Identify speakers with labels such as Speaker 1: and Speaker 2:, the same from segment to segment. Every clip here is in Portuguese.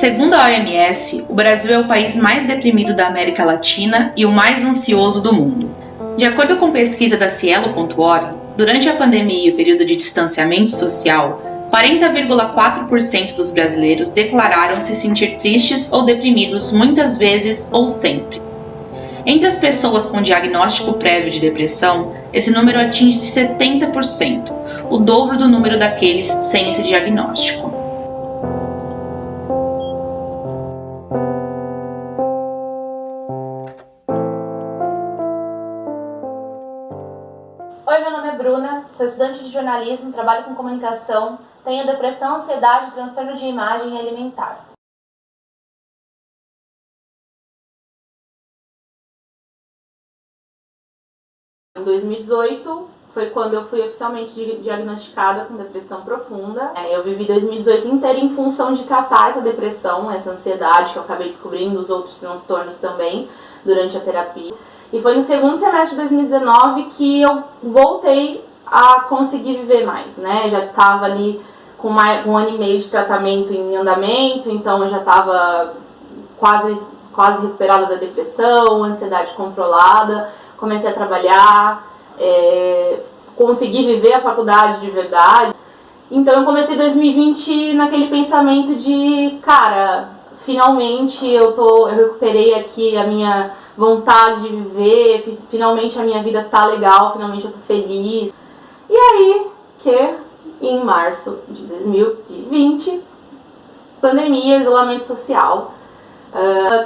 Speaker 1: Segundo a OMS, o Brasil é o país mais deprimido da América Latina e o mais ansioso do mundo. De acordo com pesquisa da Cielo.org, durante a pandemia e o período de distanciamento social, 40,4% dos brasileiros declararam se sentir tristes ou deprimidos muitas vezes ou sempre. Entre as pessoas com diagnóstico prévio de depressão, esse número atinge 70%, o dobro do número daqueles sem esse diagnóstico.
Speaker 2: Oi, meu nome é Bruna, sou estudante de jornalismo, trabalho com comunicação, tenho depressão, ansiedade, transtorno de imagem e alimentar. Em 2018 foi quando eu fui oficialmente diagnosticada com depressão profunda. Eu vivi 2018 inteiro em função de tratar essa depressão, essa ansiedade que eu acabei descobrindo, os outros transtornos também, durante a terapia. E foi no segundo semestre de 2019 que eu voltei a conseguir viver mais, né? Já estava ali com um ano e meio de tratamento em andamento, então eu já estava quase recuperada da depressão, ansiedade controlada, comecei a trabalhar, consegui viver a faculdade de verdade. Então eu comecei 2020 naquele pensamento de, cara, finalmente eu recuperei aqui a minha vontade de viver, finalmente a minha vida tá legal, finalmente eu tô feliz. E aí que em março de 2020, pandemia, isolamento social,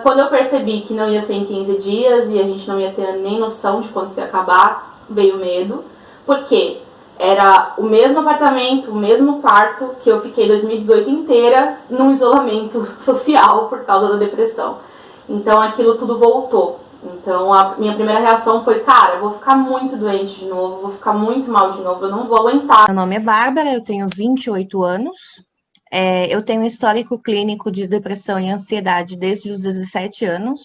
Speaker 2: quando eu percebi que não ia ser em 15 dias e a gente não ia ter nem noção de quando isso ia acabar, veio o medo, porque era o mesmo apartamento, o mesmo quarto que eu fiquei 2018 inteira num isolamento social por causa da depressão. Então aquilo tudo voltou. Então a minha primeira reação foi, cara, eu vou ficar muito doente de novo, vou ficar muito mal de novo, eu não vou aguentar.
Speaker 3: Meu nome é Bárbara, eu tenho 28 anos, eu tenho um histórico clínico de depressão e ansiedade desde os 17 anos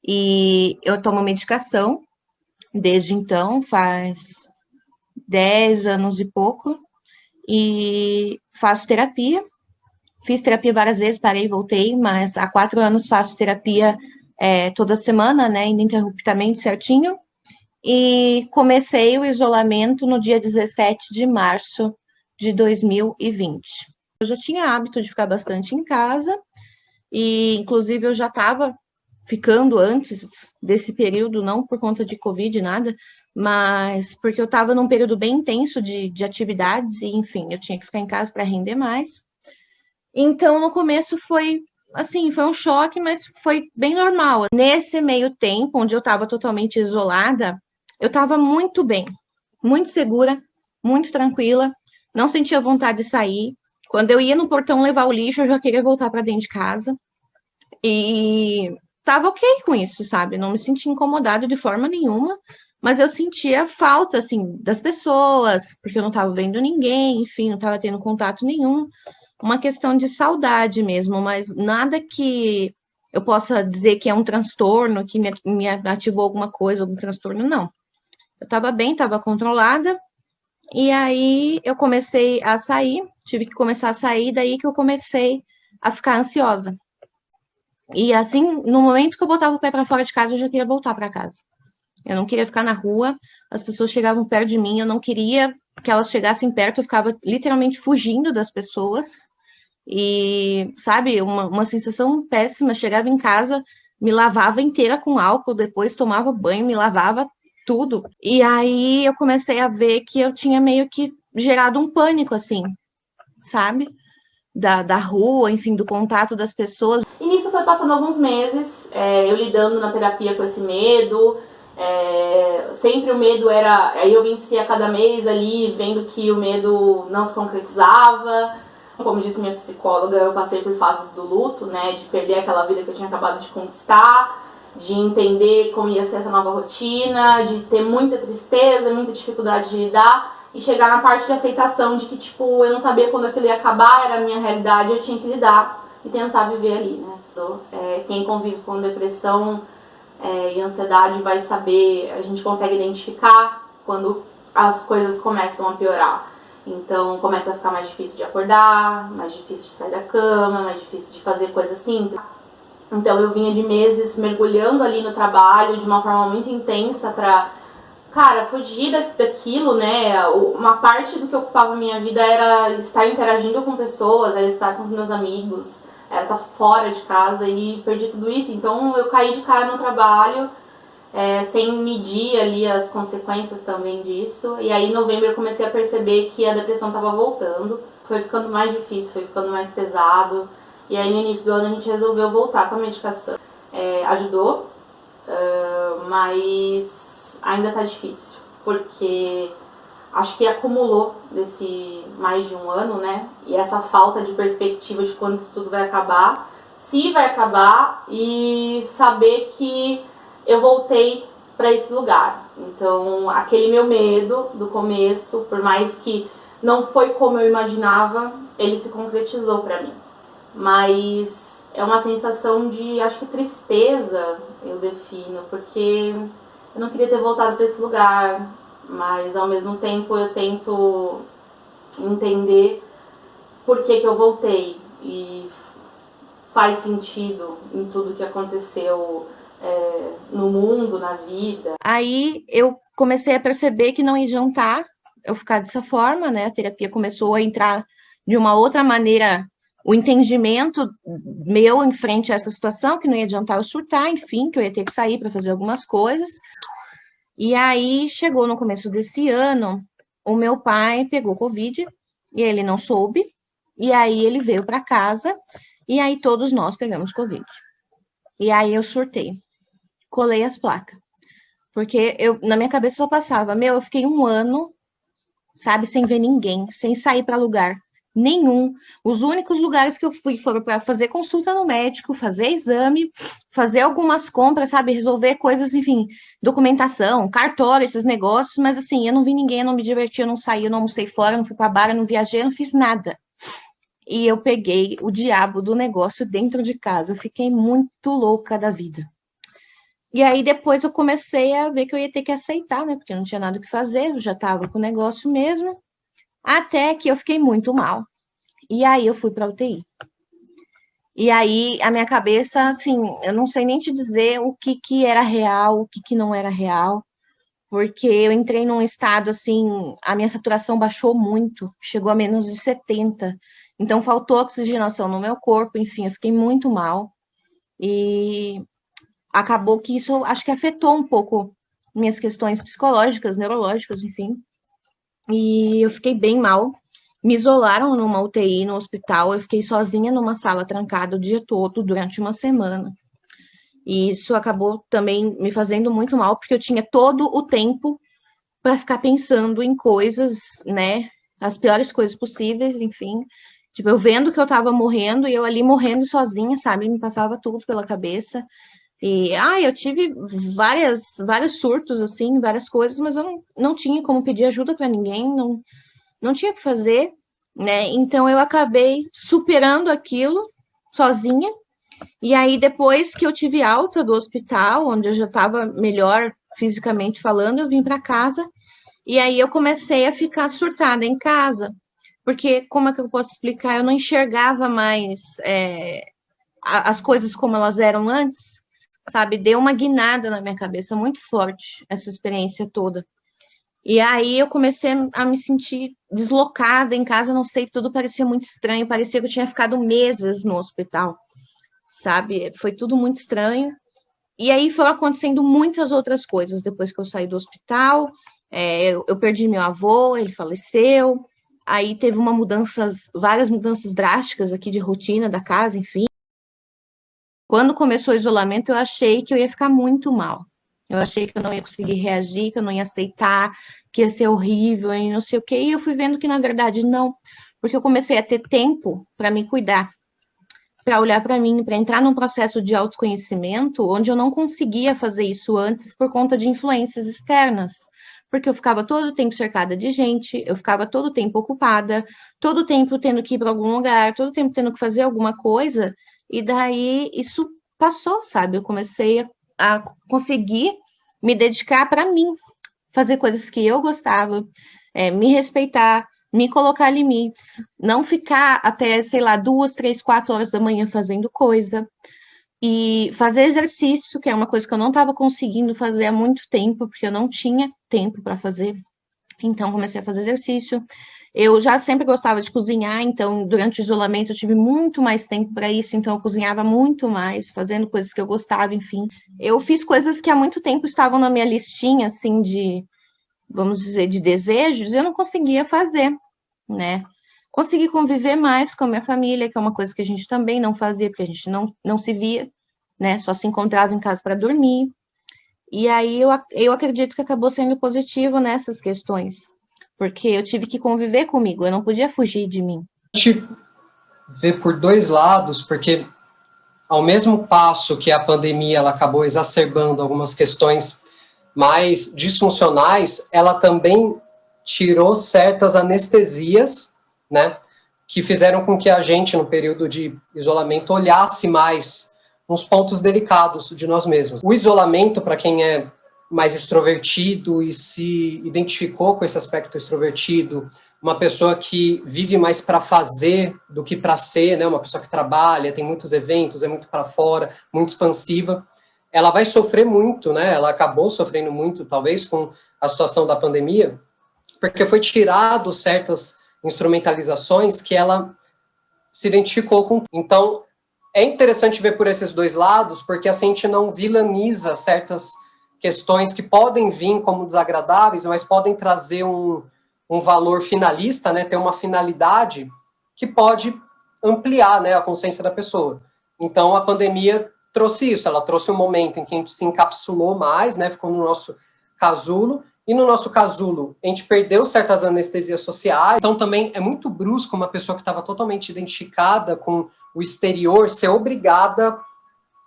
Speaker 3: e eu tomo medicação desde então, faz 10 anos e pouco, e faço terapia. Fiz terapia várias vezes, parei e voltei, mas há 4 anos faço terapia toda semana, né, ininterruptamente, certinho. E comecei o isolamento no dia 17 de março de 2020. Eu já tinha hábito de ficar bastante em casa, e inclusive eu já estava ficando antes desse período, não por conta de Covid, nada, mas porque eu estava num período bem intenso de atividades, e enfim, eu tinha que ficar em casa para render mais. Então, no começo foi, assim, foi um choque, mas foi bem normal. Nesse meio tempo, onde eu estava totalmente isolada, eu estava muito bem, muito segura, muito tranquila, não sentia vontade de sair. Quando eu ia no portão levar o lixo, eu já queria voltar para dentro de casa. E estava ok com isso, sabe? Não me sentia incomodada de forma nenhuma, mas eu sentia falta, assim, das pessoas, porque eu não estava vendo ninguém, enfim, não estava tendo contato nenhum. Uma questão de saudade mesmo, mas nada que eu possa dizer que é um transtorno, que me ativou alguma coisa, algum transtorno, não. Eu estava bem, estava controlada, e aí eu comecei a sair, tive que começar a sair, daí que eu comecei a ficar ansiosa. E assim, no momento que eu botava o pé para fora de casa, eu já queria voltar para casa. Eu não queria ficar na rua, as pessoas chegavam perto de mim, eu não queria que elas chegassem perto, eu ficava literalmente fugindo das pessoas. E, sabe, uma sensação péssima. Chegava em casa, me lavava inteira com álcool, depois tomava banho, me lavava tudo. E aí eu comecei a ver que eu tinha meio que gerado um pânico, assim, sabe? Da rua, enfim, do contato das pessoas.
Speaker 2: E nisso foi passando alguns meses, eu lidando na terapia com esse medo. Sempre o medo era... Aí eu vencia cada mês ali, vendo que o medo não se concretizava. Como disse minha psicóloga, eu passei por fases do luto, né, de perder aquela vida que eu tinha acabado de conquistar, de entender como ia ser essa nova rotina, de ter muita tristeza, muita dificuldade de lidar, e chegar na parte de aceitação de que, tipo, eu não sabia quando aquilo ia acabar, era a minha realidade, eu tinha que lidar e tentar viver ali, né. Quem convive com depressão e ansiedade vai saber, a gente consegue identificar quando as coisas começam a piorar. Então começa a ficar mais difícil de acordar, mais difícil de sair da cama, mais difícil de fazer coisas simples. Então eu vinha de meses mergulhando ali no trabalho de uma forma muito intensa pra, cara, fugir daquilo, né? Uma parte do que ocupava a minha vida era estar interagindo com pessoas, era estar com os meus amigos, era estar fora de casa, e perdi tudo isso. Então eu caí de cara no trabalho, sem medir ali as consequências também disso. E aí em novembro eu comecei a perceber que a depressão estava voltando. Foi ficando mais difícil, foi ficando mais pesado. E aí no início do ano a gente resolveu voltar com a medicação. Ajudou, mas ainda tá difícil, porque acho que acumulou desse mais de um ano, né? E essa falta de perspectiva de quando isso tudo vai acabar, se vai acabar, e saber que eu voltei para esse lugar. Então, aquele meu medo do começo, por mais que não foi como eu imaginava, ele se concretizou para mim. Mas é uma sensação de, acho que tristeza, eu defino, porque eu não queria ter voltado para esse lugar, mas ao mesmo tempo eu tento entender por que eu voltei, e faz sentido em tudo que aconteceu no mundo, na vida.
Speaker 3: Aí eu comecei a perceber que não ia adiantar eu ficar dessa forma, né? A terapia começou a entrar de uma outra maneira, o entendimento meu em frente a essa situação, que não ia adiantar eu surtar, enfim, que eu ia ter que sair para fazer algumas coisas. E aí chegou no começo desse ano, o meu pai pegou Covid e ele não soube, e aí ele veio para casa, e aí todos nós pegamos Covid. E aí eu surtei, colei as placas, porque na minha cabeça só passava, eu fiquei um ano, sabe, sem ver ninguém, sem sair para lugar nenhum. Os únicos lugares que eu fui foram para fazer consulta no médico, fazer exame, fazer algumas compras, sabe, resolver coisas, enfim, documentação, cartório, esses negócios, mas assim, eu não vi ninguém, eu não me diverti, eu não saí, eu não almocei fora, eu não fui para bar, eu não viajei, eu não fiz nada. E eu peguei o diabo do negócio dentro de casa, eu fiquei muito louca da vida. E aí depois eu comecei a ver que eu ia ter que aceitar, né, porque eu não tinha nada o que fazer, eu já estava com o negócio mesmo, até que eu fiquei muito mal. E aí eu fui para UTI. E aí a minha cabeça, assim, eu não sei nem te dizer o que era real, o que não era real, porque eu entrei num estado, assim, a minha saturação baixou muito, chegou a menos de 70. Então faltou oxigenação no meu corpo, enfim, eu fiquei muito mal. E acabou que isso, acho que afetou um pouco minhas questões psicológicas, neurológicas, enfim. E eu fiquei bem mal. Me isolaram numa UTI no hospital, eu fiquei sozinha numa sala trancada o dia todo, durante uma semana. E isso acabou também me fazendo muito mal, porque eu tinha todo o tempo para ficar pensando em coisas, né, as piores coisas possíveis, enfim. Tipo, eu vendo que eu tava morrendo, e eu ali morrendo sozinha, sabe, me passava tudo pela cabeça. E, eu tive vários surtos, assim, várias coisas, mas eu não tinha como pedir ajuda para ninguém, não tinha o que fazer, né? Então eu acabei superando aquilo sozinha. E aí, depois que eu tive alta do hospital, onde eu já estava melhor fisicamente falando, eu vim para casa. E aí eu comecei a ficar surtada em casa. Porque, como é que eu posso explicar? Eu não enxergava mais as coisas como elas eram antes, sabe? Deu uma guinada na minha cabeça muito forte, essa experiência toda. E aí eu comecei a me sentir deslocada em casa, não sei, tudo parecia muito estranho, parecia que eu tinha ficado meses no hospital, sabe? Foi tudo muito estranho. E aí foram acontecendo muitas outras coisas depois que eu saí do hospital. Eu perdi meu avô, ele faleceu. Aí teve várias mudanças drásticas aqui de rotina da casa, enfim. Quando começou o isolamento, eu achei que eu ia ficar muito mal. Eu achei que eu não ia conseguir reagir, que eu não ia aceitar, que ia ser horrível e não sei o quê. E eu fui vendo que, na verdade, não. Porque eu comecei a ter tempo para me cuidar, para olhar para mim, para entrar num processo de autoconhecimento, onde eu não conseguia fazer isso antes por conta de influências externas. Porque eu ficava todo o tempo cercada de gente, eu ficava todo o tempo ocupada, todo o tempo tendo que ir para algum lugar, todo o tempo tendo que fazer alguma coisa. E daí isso passou, sabe? Eu comecei a conseguir me dedicar para mim, fazer coisas que eu gostava, me respeitar, me colocar limites, não ficar até, sei lá, 2, 3, 4 horas da manhã fazendo coisa, e fazer exercício, que é uma coisa que eu não estava conseguindo fazer há muito tempo, porque eu não tinha tempo para fazer. Então, comecei a fazer exercício. Eu já sempre gostava de cozinhar, então, durante o isolamento, eu tive muito mais tempo para isso, então, eu cozinhava muito mais, fazendo coisas que eu gostava, enfim. Eu fiz coisas que há muito tempo estavam na minha listinha, assim, de, vamos dizer, de desejos, e eu não conseguia fazer, né? Consegui conviver mais com a minha família, que é uma coisa que a gente também não fazia, porque a gente não se via, né? Só se encontrava em casa para dormir. E aí eu acredito que acabou sendo positivo nessas questões, porque eu tive que conviver comigo, eu não podia fugir de mim.
Speaker 4: A gente vê por dois lados, porque ao mesmo passo que a pandemia ela acabou exacerbando algumas questões mais disfuncionais, ela também tirou certas anestesias, né, que fizeram com que a gente, no período de isolamento, olhasse mais uns pontos delicados de nós mesmos. O isolamento, para quem é mais extrovertido e se identificou com esse aspecto extrovertido, uma pessoa que vive mais para fazer do que para ser, né? Uma pessoa que trabalha, tem muitos eventos, é muito para fora, muito expansiva, ela vai sofrer muito, né? Ela acabou sofrendo muito, talvez, com a situação da pandemia, porque foi tirado certas instrumentalizações que ela se identificou com. Então, é interessante ver por esses dois lados, porque assim a gente não vilaniza certas questões que podem vir como desagradáveis, mas podem trazer um valor finalista, né, ter uma finalidade que pode ampliar, né, a consciência da pessoa. Então, a pandemia trouxe isso, ela trouxe um momento em que a gente se encapsulou mais, né, ficou no nosso casulo, e no nosso casulo, a gente perdeu certas anestesias sociais, então também é muito brusco uma pessoa que estava totalmente identificada com o exterior ser obrigada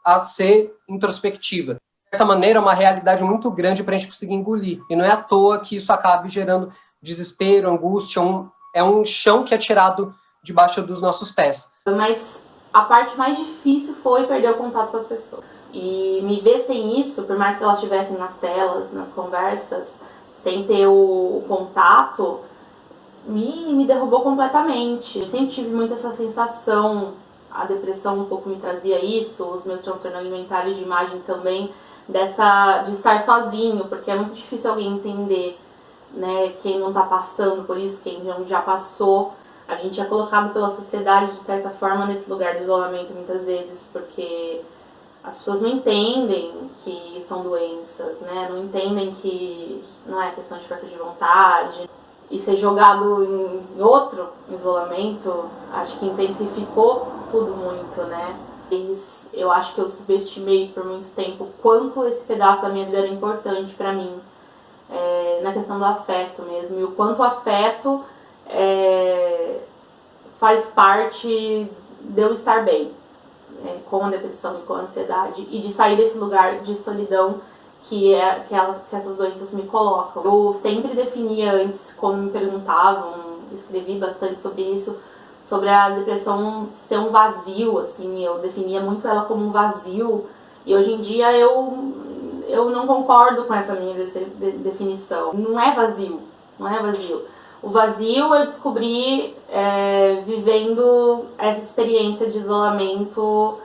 Speaker 4: a ser introspectiva. De certa maneira, é uma realidade muito grande para a gente conseguir engolir, e não é à toa que isso acabe gerando desespero, angústia, é um chão que é tirado debaixo dos nossos pés.
Speaker 2: Mas a parte mais difícil foi perder o contato com as pessoas. E me ver sem isso, por mais que elas estivessem nas telas, nas conversas, sem ter o contato, me derrubou completamente. Eu sempre tive muito essa sensação, a depressão um pouco me trazia isso, os meus transtornos alimentares de imagem também, de estar sozinho, porque é muito difícil alguém entender, né, quem não está passando por isso, quem já passou. A gente é colocado pela sociedade, de certa forma, nesse lugar de isolamento muitas vezes, porque as pessoas não entendem que são doenças, né? Não entendem que não é questão de força de vontade. E ser jogado em outro isolamento, acho que intensificou tudo muito, né? Eu acho que eu subestimei por muito tempo quanto esse pedaço da minha vida era importante para mim, na questão do afeto mesmo, e o quanto o afeto faz parte de eu estar bem, com a depressão e com a ansiedade, e de sair desse lugar de solidão que essas doenças me colocam. Eu sempre definia antes, quando me perguntavam, escrevi bastante sobre isso, sobre a depressão ser um vazio, assim, eu definia muito ela como um vazio, e hoje em dia eu não concordo com essa minha definição. Não é vazio, não é vazio. O vazio eu descobri vivendo essa experiência de isolamento,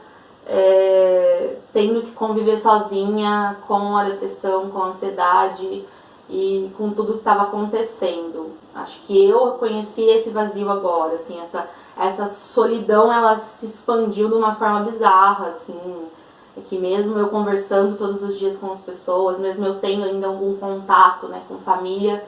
Speaker 2: tendo que conviver sozinha com a depressão, com a ansiedade e com tudo que estava acontecendo. Acho que eu conheci esse vazio agora, assim, essa solidão, ela se expandiu de uma forma bizarra, assim, que mesmo eu conversando todos os dias com as pessoas, mesmo eu tendo ainda algum contato, né, com família,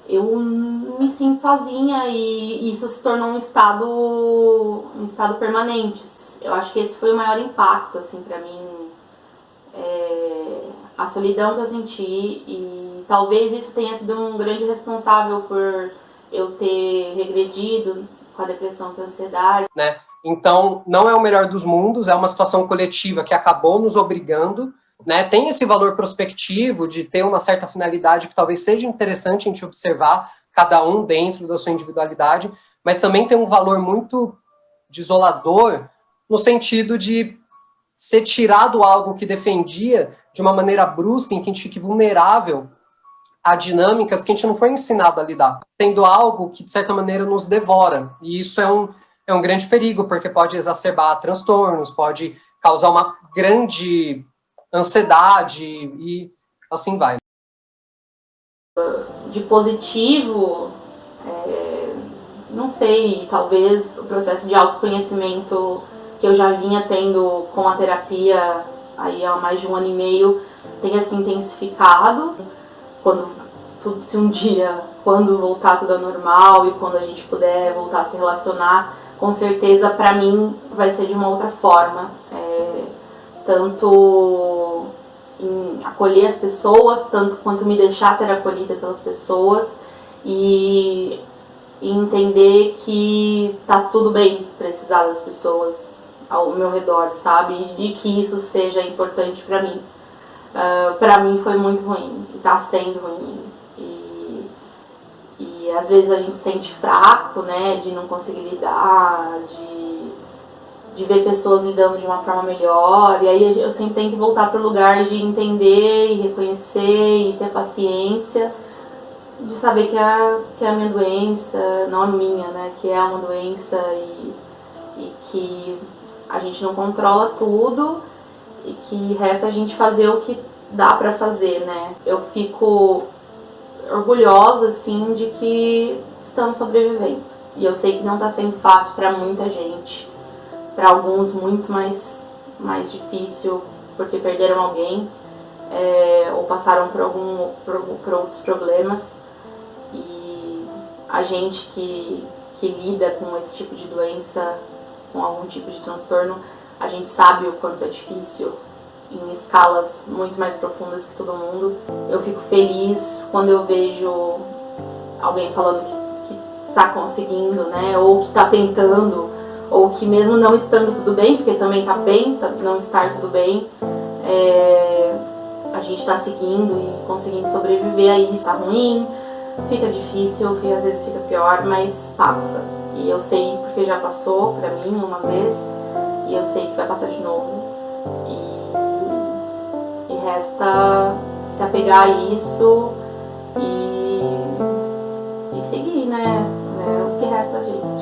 Speaker 2: eu me sinto sozinha, e isso se tornou um estado permanente. Eu acho que esse foi o maior impacto, assim, pra mim, a solidão que eu senti, e talvez isso tenha sido um grande responsável por eu ter regredido com a depressão e com a ansiedade.
Speaker 4: Né? Então, não é o melhor dos mundos, é uma situação coletiva que acabou nos obrigando, né? Tem esse valor prospectivo de ter uma certa finalidade que talvez seja interessante a gente observar, cada um dentro da sua individualidade, mas também tem um valor muito desolador no sentido de ser tirado algo que defendia de uma maneira brusca, em que a gente fique vulnerável a dinâmicas que a gente não foi ensinado a lidar, tendo algo que, de certa maneira, nos devora. E isso é um grande perigo, porque pode exacerbar transtornos, pode causar uma grande ansiedade e assim vai.
Speaker 2: De positivo, não sei, talvez o processo de autoconhecimento que eu já vinha tendo com a terapia aí há mais de 1 ano e meio tenha se intensificado. Se um dia, quando voltar tudo ao normal e quando a gente puder voltar a se relacionar, com certeza para mim vai ser de uma outra forma. Tanto em acolher as pessoas, tanto quanto me deixar ser acolhida pelas pessoas e entender que tá tudo bem precisar das pessoas ao meu redor, sabe? E de que isso seja importante para mim. Para mim foi muito ruim e tá sendo ruim. E às vezes a gente se sente fraco, né? De não conseguir lidar, de ver pessoas lidando de uma forma melhor. E aí eu sempre tenho que voltar para o lugar de entender e reconhecer e ter paciência, de saber que é a minha doença, não a minha, né? Que é uma doença e que a gente não controla tudo e que resta a gente fazer o que dá para fazer, né? Eu fico orgulhosa, assim, de que estamos sobrevivendo. E eu sei que não está sendo fácil para muita gente. Para alguns muito mais difícil porque perderam alguém ou passaram por outros problemas. E a gente que lida com esse tipo de doença, com algum tipo de transtorno, a gente sabe o quanto é difícil em escalas muito mais profundas que todo mundo. Eu fico feliz quando eu vejo alguém falando que tá conseguindo, né, ou que tá tentando, ou que mesmo não estando tudo bem, porque também tá bem não estar tudo bem, a gente tá seguindo e conseguindo sobreviver a isso. Tá ruim, fica difícil, às vezes fica pior, mas passa. E eu sei porque já passou pra mim uma vez, e eu sei que vai passar de novo. E resta se apegar a isso e seguir, né? É o que resta a gente.